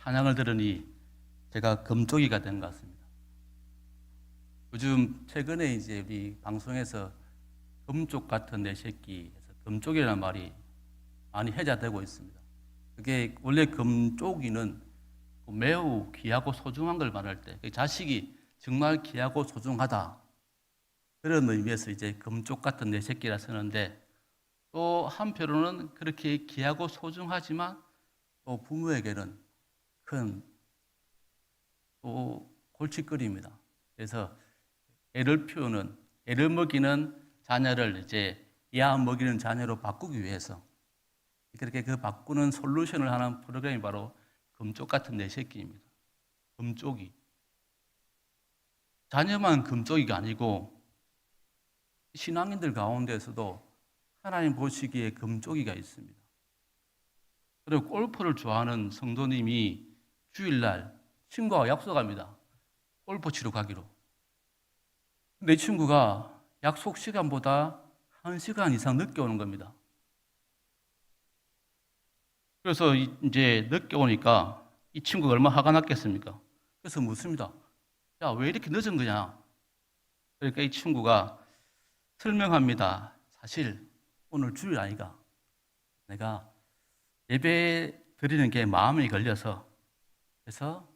찬양을 들으니 제가 금쪽이가 된 것 같습니다. 요즘 최근에 이제 우리 방송에서 금쪽 같은 내 새끼에서 금쪽이라는 말이 많이 회자되고 있습니다. 그게 원래 금쪽이는 매우 귀하고 소중한 걸 말할 때 자식이 정말 귀하고 소중하다 그런 의미에서 이제 금쪽 같은 내 새끼라 쓰는데, 또 한편으로는 그렇게 귀하고 소중하지만 또 부모에게는 큰 또 골칫거리입니다. 그래서 애를 먹이는 자녀를 이제 야 먹이는 자녀로 바꾸기 위해서 그렇게 그 바꾸는 솔루션을 하는 프로그램이 바로 금쪽 같은 내 새끼입니다. 금쪽이. 자녀만 금쪽이가 아니고 신앙인들 가운데서도 하나님 보시기에 금쪽이가 있습니다. 그리고 골프를 좋아하는 성도님이 주일날 친구와 약속합니다. 골프 치러 가기로. 내 친구가 약속 시간보다 1시간 이상 늦게 오는 겁니다. 그래서 이제 늦게 오니까 이 친구가 얼마나 화가 났겠습니까? 그래서 묻습니다. 야, 왜 이렇게 늦은 거냐? 그러니까 이 친구가 설명합니다. 사실 오늘 주일 아이가 내가 예배 드리는 게 마음이 걸려서, 그래서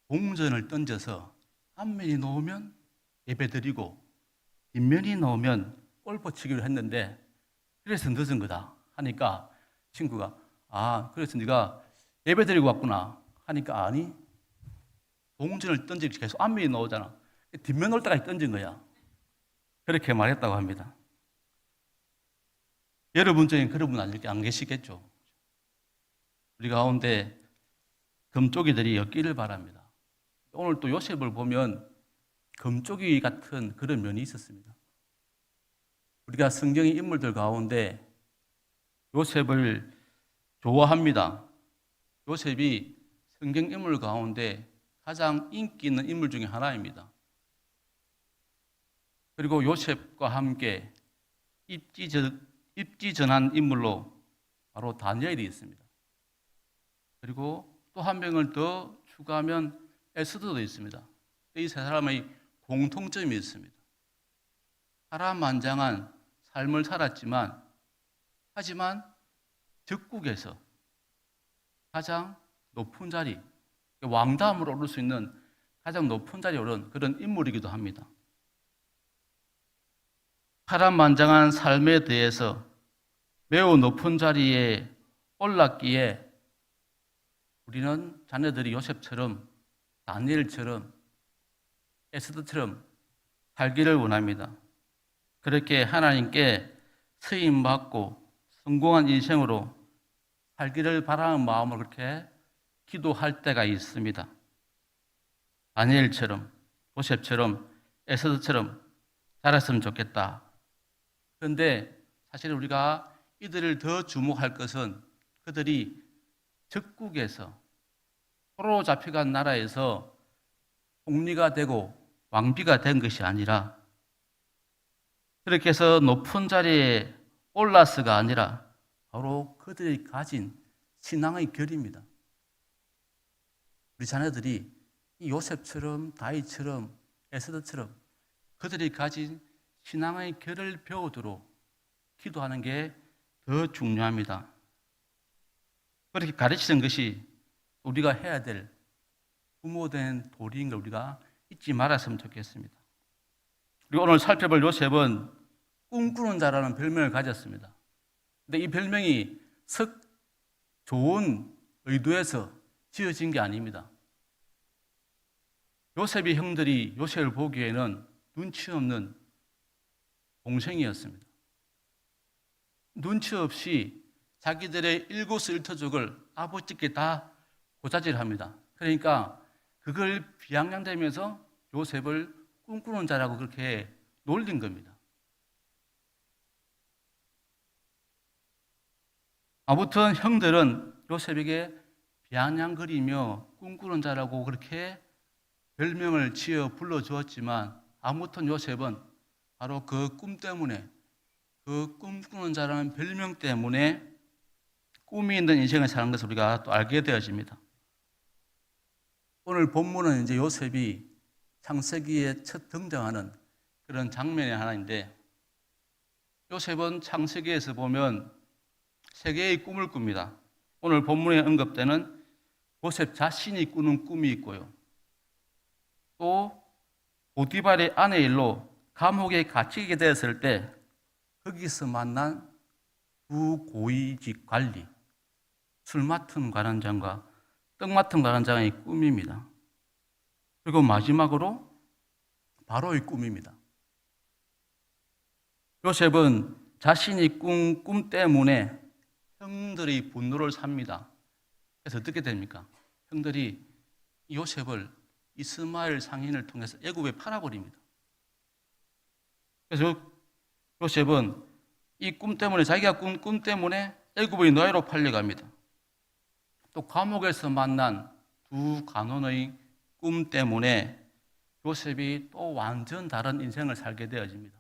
동전을 던져서 앞면이 놓으면 예배 드리고 뒷면이 놓으면 골프 치기로 했는데 그래서 늦은 거다 하니까 친구가 그래서 네가 예배 드리고 왔구나 하니까 아니, 동전을 던지기 계속 앞면이 나오잖아. 뒷면 올 때까지 던진 거야. 그렇게 말했다고 합니다. 여러분 중에 그런 분 안 계시겠죠? 우리 가운데 금쪽이들이 엮기를 바랍니다. 오늘 또 요셉을 보면 금쪽이 같은 그런 면이 있었습니다. 우리가 성경의 인물들 가운데 요셉을 좋아합니다. 요셉이 성경 인물 가운데 가장 인기 있는 인물 중에 하나입니다. 그리고 요셉과 함께 입지전한 인물로 바로 다니엘이 있습니다. 그리고 또 한 명을 더 추가하면 에스더도 있습니다. 이 세 사람의 공통점이 있습니다. 파란만장한 삶을 살았지만 하지만 적국에서 가장 높은 자리, 왕다음으로 오를 수 있는 가장 높은 자리에 오른 그런 인물이기도 합니다. 파란만장한 삶에 대해서 매우 높은 자리에 올랐기에 우리는 자녀들이 요셉처럼 다니엘처럼 에스더처럼 살기를 원합니다. 그렇게 하나님께 쓰임받고 성공한 인생으로 살기를 바라는 마음을 그렇게 기도할 때가 있습니다. 다니엘처럼, 요셉처럼, 에스더처럼 자랐으면 좋겠다. 그런데 사실 우리가 이들을 더 주목할 것은 그들이 적국에서 포로로 잡혀간 나라에서 총리가 되고 왕비가 된 것이 아니라, 그렇게 해서 높은 자리에 올라서가 아니라 바로 그들이 가진 신앙의 결입니다. 우리 자녀들이 이 요셉처럼 다윗처럼 에스더처럼 그들이 가진 신앙의 결을 배우도록 기도하는 게 더 중요합니다. 그렇게 가르치는 것이 우리가 해야 될 부모된 도리인 걸 우리가 잊지 말았으면 좋겠습니다. 그리고 오늘 살펴볼 요셉은 꿈꾸는 자라는 별명을 가졌습니다. 근데 이 별명이 썩 좋은 의도에서 지어진 게 아닙니다. 요셉의 형들이 요셉을 보기에는 눈치 없는 동생이었습니다. 눈치 없이 자기들의 일거수일투족을 아버지께 다 고자질합니다. 그러니까 그걸 비아냥대면서 요셉을 꿈꾸는 자라고 그렇게 놀린 겁니다. 아무튼 형들은 요셉에게 비아냥거리며 꿈꾸는 자라고 그렇게 별명을 지어 불러주었지만, 아무튼 요셉은 바로 그 꿈 때문에, 그 꿈꾸는 자라는 별명 때문에 꿈이 있는 인생을 사는 것을 우리가 또 알게 되어집니다. 오늘 본문은 이제 요셉이 창세기에 첫 등장하는 그런 장면의 하나인데, 요셉은 창세기에서 보면 세 개의 꿈을 꿉니다. 오늘 본문에 언급되는 요셉 자신이 꾸는 꿈이 있고요. 또 보디발의 아내 일로 감옥에 갇히게 되었을 때 거기서 만난 두 고위직 관리, 술 맡은 관원장과 떡 맡은 관원장의 꿈입니다. 그리고 마지막으로 바로의 꿈입니다. 요셉은 자신이 꾼 꿈 때문에 형들의 분노를 삽니다. 그래서 어떻게 됩니까? 형들이 요셉을 이스마엘 상인을 통해서 애굽에 팔아버립니다. 그래서 요셉은 이 꿈 때문에, 자기가 꾼 꿈 때문에 애굽의 노예로 팔려갑니다. 또 감옥에서 만난 두 간원의 꿈 때문에 요셉이 또 완전 다른 인생을 살게 되어집니다.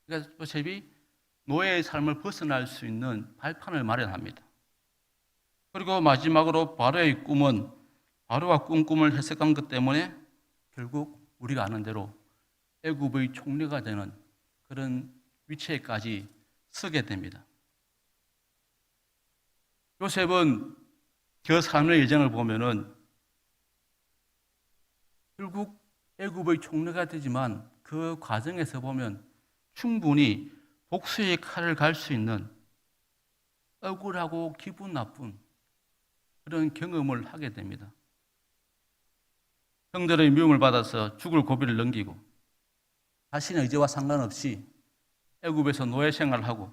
그래서 요셉이 노예의 삶을 벗어날 수 있는 발판을 마련합니다. 그리고 마지막으로 바로의 꿈은, 바로가 꾼 꿈을 해석한 것 때문에 결국 우리가 아는 대로 애굽의 총리가 되는 그런 위치에까지 서게 됩니다. 요셉은 그 삶의 여정을 보면은 결국 애굽의 총리가 되지만 그 과정에서 보면 충분히 복수의 칼을 갈 수 있는 억울하고 기분 나쁜 그런 경험을 하게 됩니다. 형들의 미움을 받아서 죽을 고비를 넘기고 자신의 의지와 상관없이 애굽에서 노예 생활을 하고,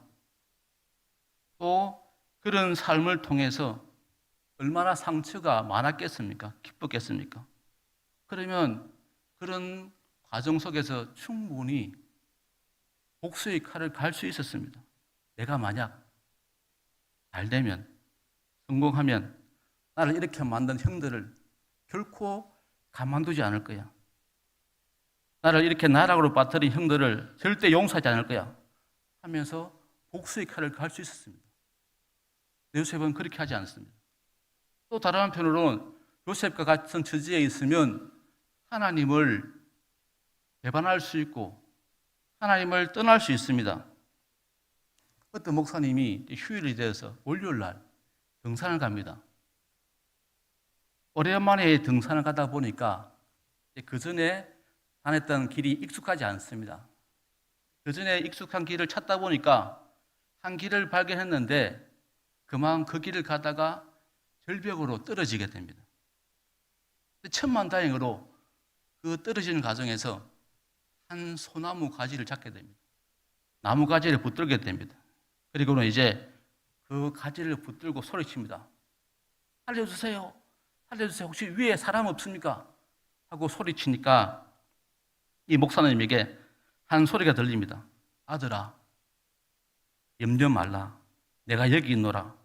또 그런 삶을 통해서 얼마나 상처가 많았겠습니까? 기뻤겠습니까? 그러면 그런 과정 속에서 충분히 복수의 칼을 갈 수 있었습니다. 내가 만약 잘 되면, 성공하면 나를 이렇게 만든 형들을 결코 가만두지 않을 거야. 나를 이렇게 나락으로 빠뜨린 형들을 절대 용서하지 않을 거야 하면서 복수의 칼을 갈 수 있었습니다. 요셉은 그렇게 하지 않습니다. 또 다른 한편으로는 요셉과 같은 처지에 있으면 하나님을 배반할 수 있고 하나님을 떠날 수 있습니다. 어떤 목사님이 휴일이 되어서 월요일날 등산을 갑니다. 오랜만에 등산을 가다 보니까 그 전에 다녔던 길이 익숙하지 않습니다. 그 전에 익숙한 길을 찾다 보니까 한 길을 발견했는데 그만 그 길을 가다가 절벽으로 떨어지게 됩니다. 천만다행으로 그 떨어지는 과정에서 한 소나무 가지를 잡게 됩니다. 나무 가지를 붙들게 됩니다. 그리고는 이제 그 가지를 붙들고 소리칩니다. 살려주세요. 살려주세요. 혹시 위에 사람 없습니까? 하고 소리치니까 이 목사님에게 한 소리가 들립니다. 아들아, 염려 말라. 내가 여기 있노라.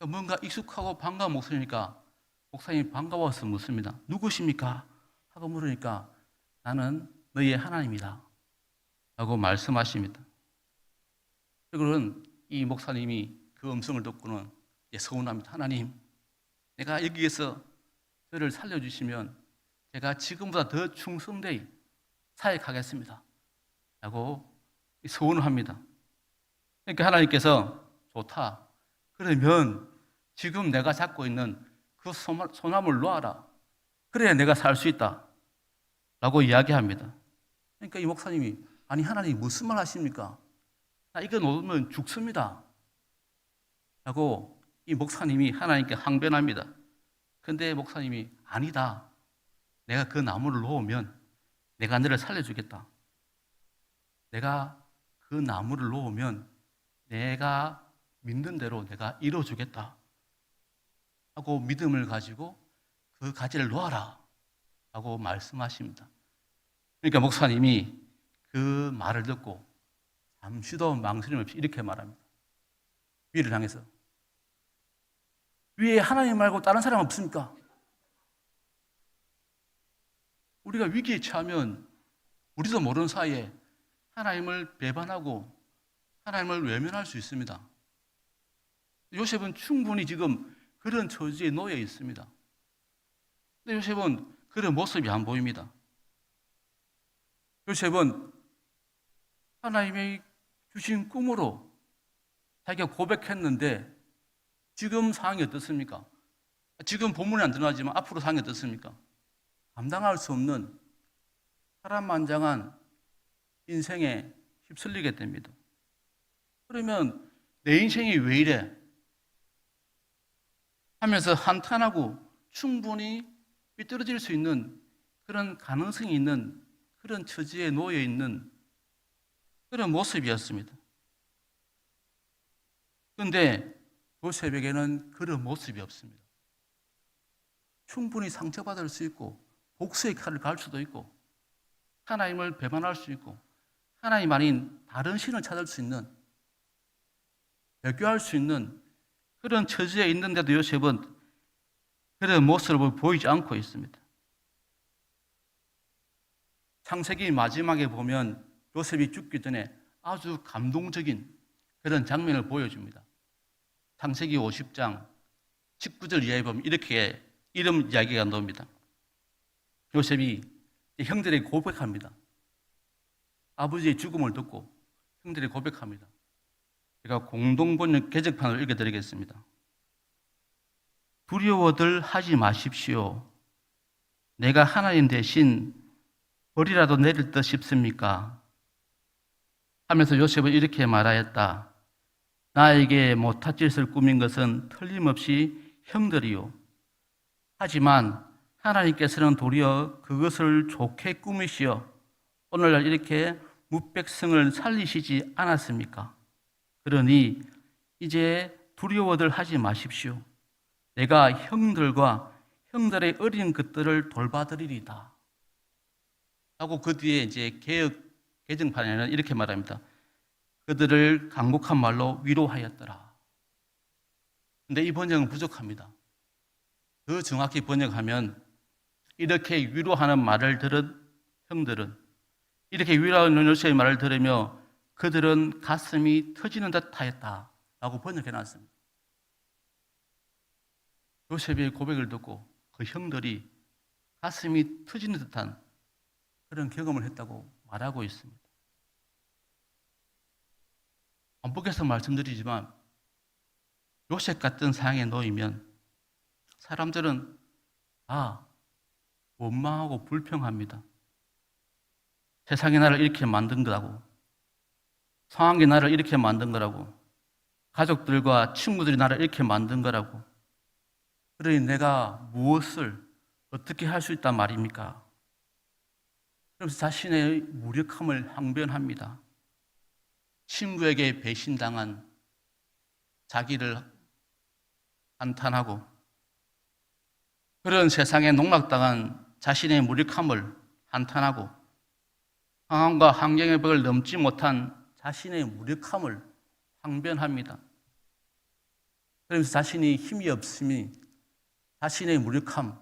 뭔가 익숙하고 반가운 목소리니까 목사님이 반가워서 묻습니다. 누구십니까? 하고 물으니까 나는 너희의 하나님이다 라고 말씀하십니다. 그리고는 이 목사님이 그 음성을 듣고는 서운합니다. 하나님, 내가 여기에서 저를 살려주시면 제가 지금보다 더 충성되이 사역하겠습니다 라고 소원을 합니다. 그러니까 하나님께서 좋다. 그러면 지금 내가 잡고 있는 그 소나무를 놓아라. 그래야 내가 살 수 있다 라고 이야기합니다. 그러니까 이 목사님이 아니 하나님 무슨 말 하십니까? 나 이거 놓으면 죽습니다 라고 이 목사님이 하나님께 항변합니다. 근데 목사님이 아니다. 내가 그 나무를 놓으면 내가 너를 살려주겠다. 내가 그 나무를 놓으면 내가 믿는 대로 내가 이루어주겠다 하고 믿음을 가지고 그 가지를 놓아라 하고 말씀하십니다. 그러니까 목사님이 그 말을 듣고 잠시도 망설임 없이 이렇게 말합니다. 위를 향해서 위에 하나님 말고 다른 사람 없습니까? 우리가 위기에 처하면 우리도 모르는 사이에 하나님을 배반하고 하나님을 외면할 수 있습니다. 요셉은 충분히 지금 그런 처지에 놓여 있습니다. 근데 요셉은 그런 모습이 안 보입니다. 요셉은 하나님의 주신 꿈으로 자기가 고백했는데 지금 상황이 어떻습니까? 지금 본문에 안 드러나지만 앞으로 상황이 어떻습니까? 감당할 수 없는 파란만장한 인생에 휩쓸리게 됩니다. 그러면 내 인생이 왜 이래? 하면서 한탄하고 충분히 삐뚤어질 수 있는 그런 가능성이 있는 그런 처지에 놓여 있는 그런 모습이었습니다. 그런데 요셉에게는 그런 모습이 없습니다. 충분히 상처받을 수 있고 복수의 칼을 갈 수도 있고 하나님을 배반할 수 있고 하나님 아닌 다른 신을 찾을 수 있는 배교할 수 있는 그런 처지에 있는데도 요셉은 그런 모습을 보이지 않고 있습니다. 창세기 마지막에 보면 요셉이 죽기 전에 아주 감동적인 그런 장면을 보여줍니다. 창세기 50장 19절 이하에 보면 이렇게 이런 이야기가 나옵니다. 요셉이 형들에게 고백합니다. 아버지의 죽음을 듣고 형들에게 고백합니다. 제가 공동번역 개정판을 읽어드리겠습니다. 두려워들 하지 마십시오. 내가 하나님 대신 벌이라도 내릴 듯 싶습니까? 하면서 요셉은 이렇게 말하였다. 나에게 못할 짓을 꾸민 것은 틀림없이 형들이요. 하지만 하나님께서는 도리어 그것을 좋게 꾸미시어 오늘날 이렇게 무백성을 살리시지 않았습니까? 그러니 이제 두려워들 하지 마십시오. 내가 형들과 형들의 어린 것들을 돌봐드리리다. 하고 그 뒤에 이제 개정판에는 이렇게 말합니다. 그들을 간곡한 말로 위로하였더라. 근데 이 번역은 부족합니다. 더 정확히 번역하면 이렇게 위로하는 말을 들은 형들은 이렇게 위로하는 요셉의 말을 들으며 그들은 가슴이 터지는 듯 하였다 라고 번역해 놨습니다. 요셉의 고백을 듣고 그 형들이 가슴이 터지는 듯한 그런 경험을 했다고 말하고 있습니다. 반복해서 말씀드리지만 요셉 같은 상황에 놓이면 사람들은 원망하고 불평합니다. 세상이 나를 이렇게 만든 거라고, 상황이 나를 이렇게 만든 거라고, 가족들과 친구들이 나를 이렇게 만든 거라고, 그러니 내가 무엇을 어떻게 할 수 있단 말입니까? 그래서 자신의 무력함을 항변합니다. 친구에게 배신당한 자기를 한탄하고 그런 세상에 농락당한 자신의 무력함을 한탄하고 상황과 환경의 벽을 넘지 못한 자신의 무력함을 항변합니다. 그러면서 자신이 힘이 없음이 자신의 무력함,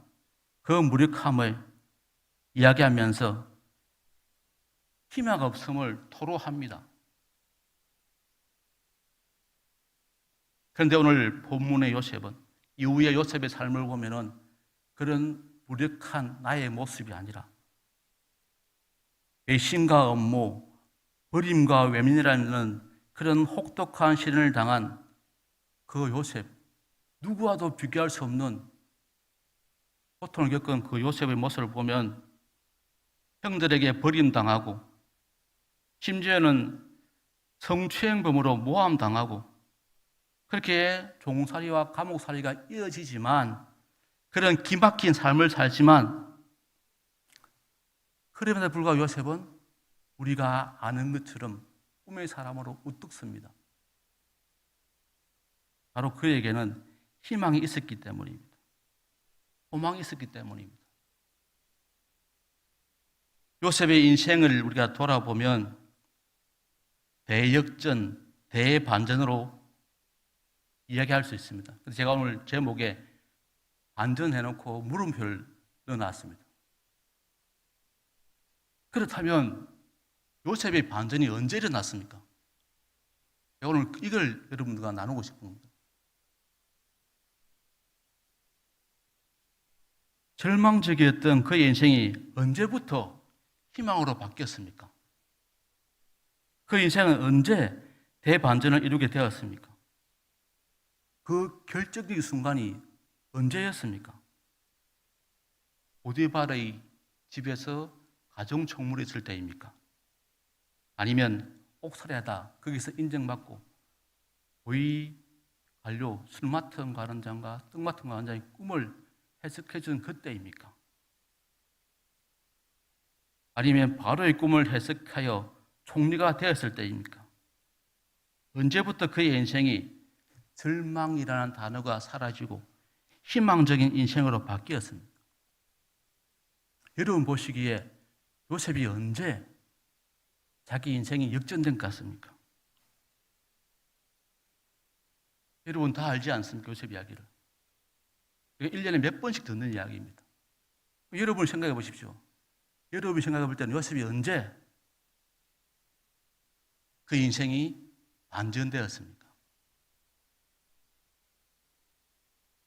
그 무력함을 이야기하면서 희망 없음을 토로합니다. 그런데 오늘 본문의 요셉은 이후의 요셉의 삶을 보면은 그런 무력한 나의 모습이 아니라 배신과 업무, 버림과 외면이라는 그런 혹독한 시련을 당한 그 요셉, 누구와도 비교할 수 없는 고통을 겪은 그 요셉의 모습을 보면 형들에게 버림당하고 심지어는 성추행범으로 모함당하고 그렇게 종살이와 감옥살이가 이어지지만 그런 기막힌 삶을 살지만 그럼에도 불구하고 요셉은 우리가 아는 것처럼 꿈의 사람으로 우뚝 섭니다. 바로 그에게는 희망이 있었기 때문입니다. 소망이 있었기 때문입니다. 요셉의 인생을 우리가 돌아보면 대역전, 대반전으로 이야기할 수 있습니다. 그래서 제가 오늘 제목에 반전해놓고 물음표를 넣어놨습니다. 그렇다면 요셉의 반전이 언제 일어났습니까? 제가 오늘 이걸 여러분들과 나누고 싶은 겁니다. 절망적이었던 그의 인생이 언제부터 희망으로 바뀌었습니까? 그 인생은 언제 대반전을 이루게 되었습니까? 그 결정적인 순간이 언제였습니까? 보디발의 집에서 가정 총무를 있을 때입니까? 아니면 옥살이하다 거기서 인정받고 고위 관료, 술 맡은 관원장과 떡 맡은 관원장의 꿈을 해석해 준 그때입니까? 아니면 바로의 꿈을 해석하여 총리가 되었을 때입니까? 언제부터 그의 인생이 절망이라는 단어가 사라지고 희망적인 인생으로 바뀌었습니까? 여러분 보시기에 요셉이 언제 자기 인생이 역전된 것 같습니까? 여러분 다 알지 않습니까? 요셉 이야기를. 1년에 몇 번씩 듣는 이야기입니다. 여러분 생각해 보십시오. 여러분이 생각해 볼 때는 요셉이 언제 그 인생이 반전되었습니까?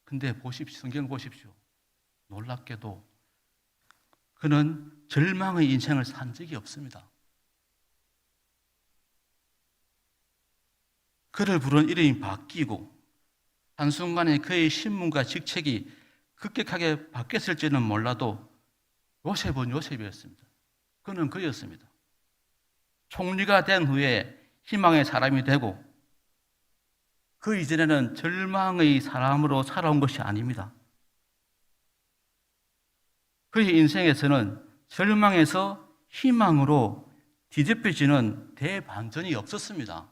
근데 보십시오. 성경을 보십시오. 놀랍게도 그는 절망의 인생을 산 적이 없습니다. 그를 부른 이름이 바뀌고 한순간에 그의 신분과 직책이 급격하게 바뀌었을지는 몰라도 요셉은 요셉이었습니다. 그는 그였습니다. 총리가 된 후에 희망의 사람이 되고 그 이전에는 절망의 사람으로 살아온 것이 아닙니다. 그의 인생에서는 절망에서 희망으로 뒤집혀지는 대반전이 없었습니다.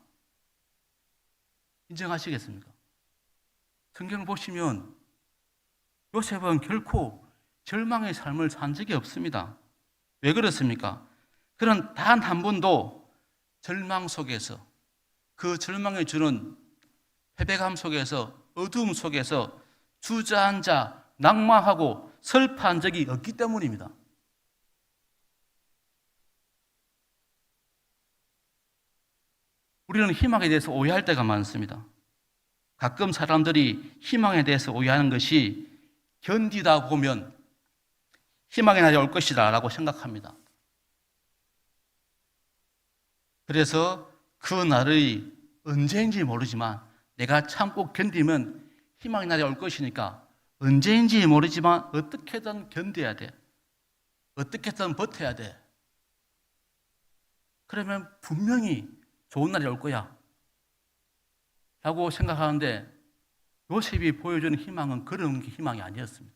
인정하시겠습니까? 성경을 보시면 요셉은 결코 절망의 삶을 산 적이 없습니다. 왜 그렇습니까? 그는 단 한 번도 절망 속에서 그 절망이 주는 패배감 속에서 어두움 속에서 주저앉아 낙망하고 슬퍼한 적이 없기 때문입니다. 우리는 희망에 대해서 오해할 때가 많습니다. 가끔 사람들이 희망에 대해서 오해하는 것이 견디다 보면 희망의 날이 올 것이다 라고 생각합니다. 그래서 그 날이 언제인지 모르지만 내가 참고 견디면 희망의 날이 올 것이니까 언제인지 모르지만 어떻게든 견뎌야 돼. 어떻게든 버텨야 돼. 그러면 분명히 좋은 날이 올 거야 라고 생각하는데 요셉이 보여주는 희망은 그런 희망이 아니었습니다.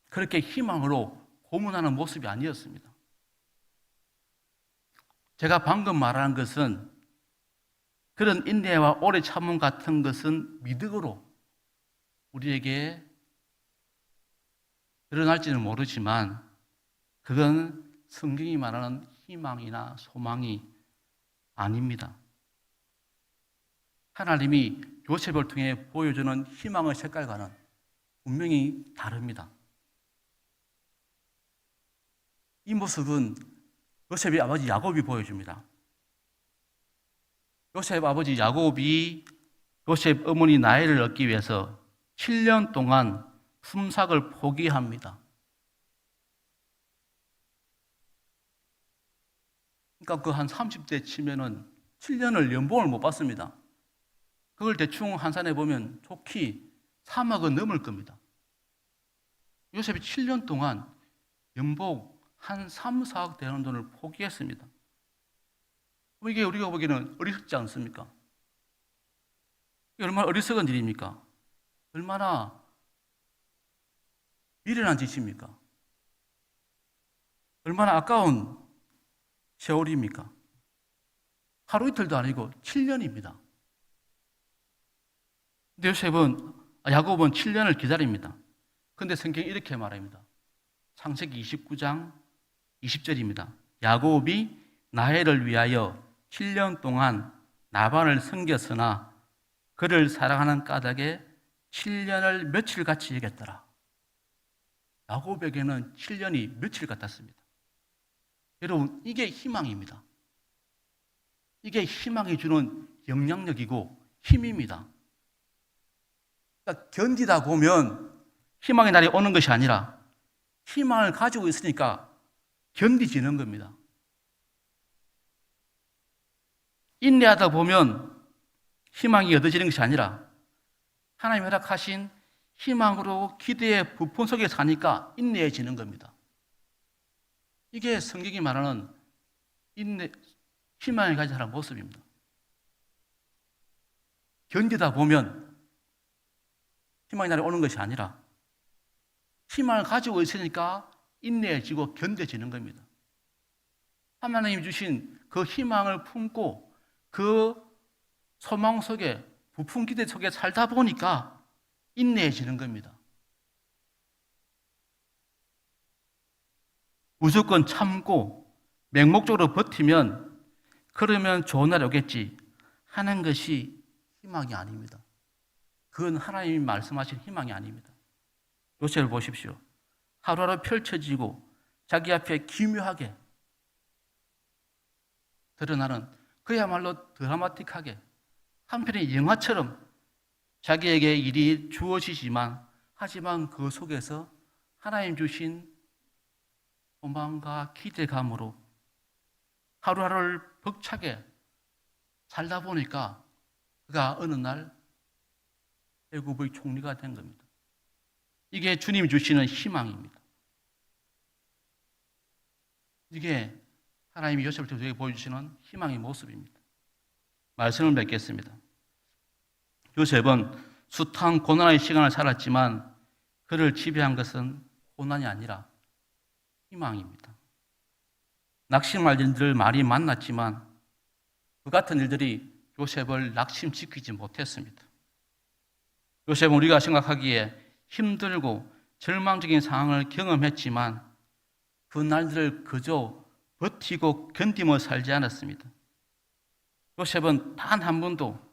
그렇게 희망으로 고문하는 모습이 아니었습니다. 제가 방금 말하는 것은 그런 인내와 오래 참음 같은 것은 미덕으로 우리에게 드러날지는 모르지만 그건 성경이 말하는 희망이나 소망이 아닙니다. 하나님이 요셉을 통해 보여주는 희망의 색깔과는 분명히 다릅니다. 이 모습은 요셉의 아버지 야곱이 보여줍니다. 요셉 아버지 야곱이 요셉 어머니 나엘을 얻기 위해서 7년 동안 품삯을 포기합니다. 그러니까 그 한 30대 치면은 7년을 연봉을 못 받습니다. 그걸 대충 환산해 보면 좋게 3억은 넘을 겁니다. 요셉이 7년 동안 연봉 한 3, 4억 되는 돈을 포기했습니다. 이게 우리가 보기에는 어리석지 않습니까? 이게 얼마나 어리석은 일입니까? 얼마나 미련한 짓입니까? 얼마나 아까운 세월입니까? 하루 이틀도 아니고 7년입니다. 근데 야곱은 7년을 기다립니다. 근데 성경이 이렇게 말합니다. 창세기 29장 20절입니다. 야곱이 라헬을 위하여 7년 동안 라반을 섬겼으나 그를 사랑하는 까닭에 7년을 며칠같이 여겼더라. 야곱에게는 7년이 며칠 같았습니다. 여러분, 이게 희망입니다. 이게 희망이 주는 영향력이고 힘입니다. 그러니까 견디다 보면 희망의 날이 오는 것이 아니라 희망을 가지고 있으니까 견디지는 겁니다. 인내하다 보면 희망이 얻어지는 것이 아니라 하나님이 허락하신 희망으로 기대의 부푼 속에 사니까 인내해지는 겁니다. 이게 성경이 말하는 희망을 가진 사람의 모습입니다. 견디다 보면 희망의 날이 오는 것이 아니라 희망을 가지고 있으니까 인내해지고 견뎌지는 겁니다. 하나님이 주신 그 희망을 품고 그 소망 속에 부푼 기대 속에 살다 보니까 인내해지는 겁니다. 무조건 참고 맹목적으로 버티면 그러면 좋은 날이 오겠지 하는 것이 희망이 아닙니다. 그건 하나님이 말씀하신 희망이 아닙니다. 요셉을 보십시오. 하루하루 펼쳐지고 자기 앞에 기묘하게 드러나는 그야말로 드라마틱하게 한편의 영화처럼 자기에게 일이 주어지지만 하지만 그 속에서 하나님 주신 소망과 기대감으로 하루하루를 벅차게 살다 보니까 그가 어느 날 애굽의 총리가 된 겁니다. 이게 주님이 주시는 희망입니다. 이게 하나님이 요셉을 통해 보여주시는 희망의 모습입니다. 말씀을 맺겠습니다. 요셉은 숱한 고난의 시간을 살았지만 그를 지배한 것은 고난이 아니라 희망입니다. 낙심할 일들 많이 만났지만 그 같은 일들이 요셉을 낙심시키지 못했습니다. 요셉은 우리가 생각하기에 힘들고 절망적인 상황을 경험했지만 그 날들을 그저 버티고 견디며 살지 않았습니다. 요셉은 단 한 번도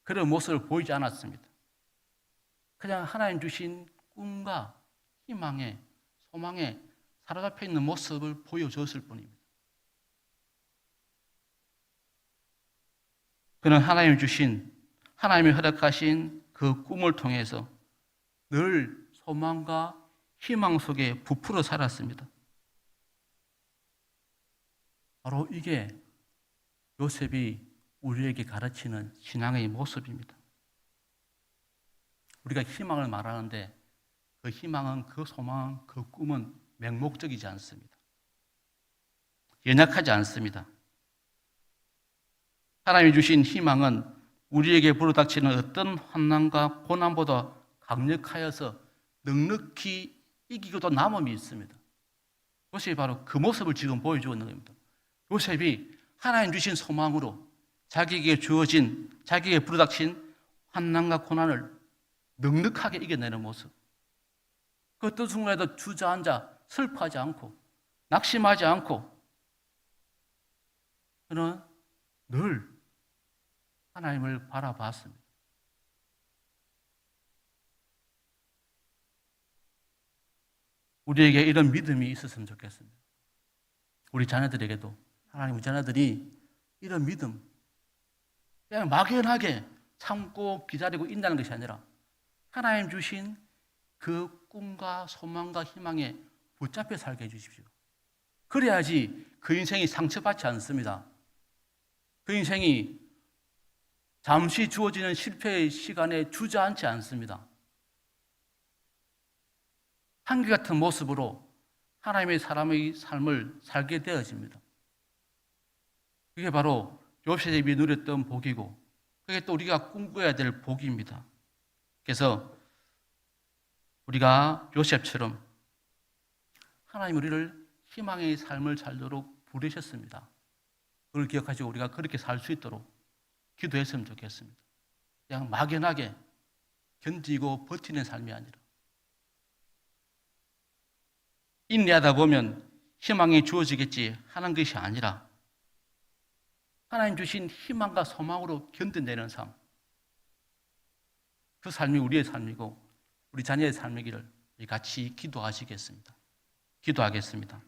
그런 모습을 보이지 않았습니다. 그냥 하나님 주신 꿈과 희망에 소망에 사로잡혀 있는 모습을 보여줬을 뿐입니다. 그는 하나님이 허락하신 그 꿈을 통해서 늘 소망과 희망 속에 부풀어 살았습니다. 바로 이게 요셉이 우리에게 가르치는 신앙의 모습입니다. 우리가 희망을 말하는데 그 희망은, 그 소망은, 그 꿈은 맹목적이지 않습니다. 연약하지 않습니다. 하나님이 주신 희망은 우리에게 불어닥치는 어떤 환난과 고난보다 강력하여서 넉넉히 이기고도 남음이 있습니다. 요셉이 바로 그 모습을 지금 보여주고 있는 겁니다. 요셉이 하나님 주신 소망으로 자기에게 주어진, 자기에게 불어닥친 환난과 고난을 넉넉하게 이겨내는 모습. 그 어떤 순간에도 주저앉아 슬퍼하지 않고 낙심하지 않고 그는 늘 하나님을 바라봤습니다. 우리에게 이런 믿음이 있었으면 좋겠습니다. 우리 자녀들에게도 하나님의 자녀들이 이런 믿음, 그냥 막연하게 참고 기다리고 있다는 것이 아니라 하나님 주신 그 꿈과 소망과 희망에 붙잡혀 살게 해주십시오. 그래야지 그 인생이 상처받지 않습니다. 그 인생이 잠시 주어지는 실패의 시간에 주저앉지 않습니다. 한결같은 모습으로 하나님의 사람의 삶을 살게 되어집니다. 그게 바로 요셉이 누렸던 복이고 그게 또 우리가 꿈꿔야 될 복입니다. 그래서 우리가 요셉처럼 하나님 우리를 희망의 삶을 살도록 부르셨습니다. 그걸 기억하시고 우리가 그렇게 살 수 있도록 기도했으면 좋겠습니다. 그냥 막연하게 견디고 버티는 삶이 아니라 인내하다 보면 희망이 주어지겠지 하는 것이 아니라 하나님 주신 희망과 소망으로 견뎌내는 삶, 그 삶이 우리의 삶이고 우리 자녀의 삶이기를 같이 기도하시겠습니다. 기도하겠습니다.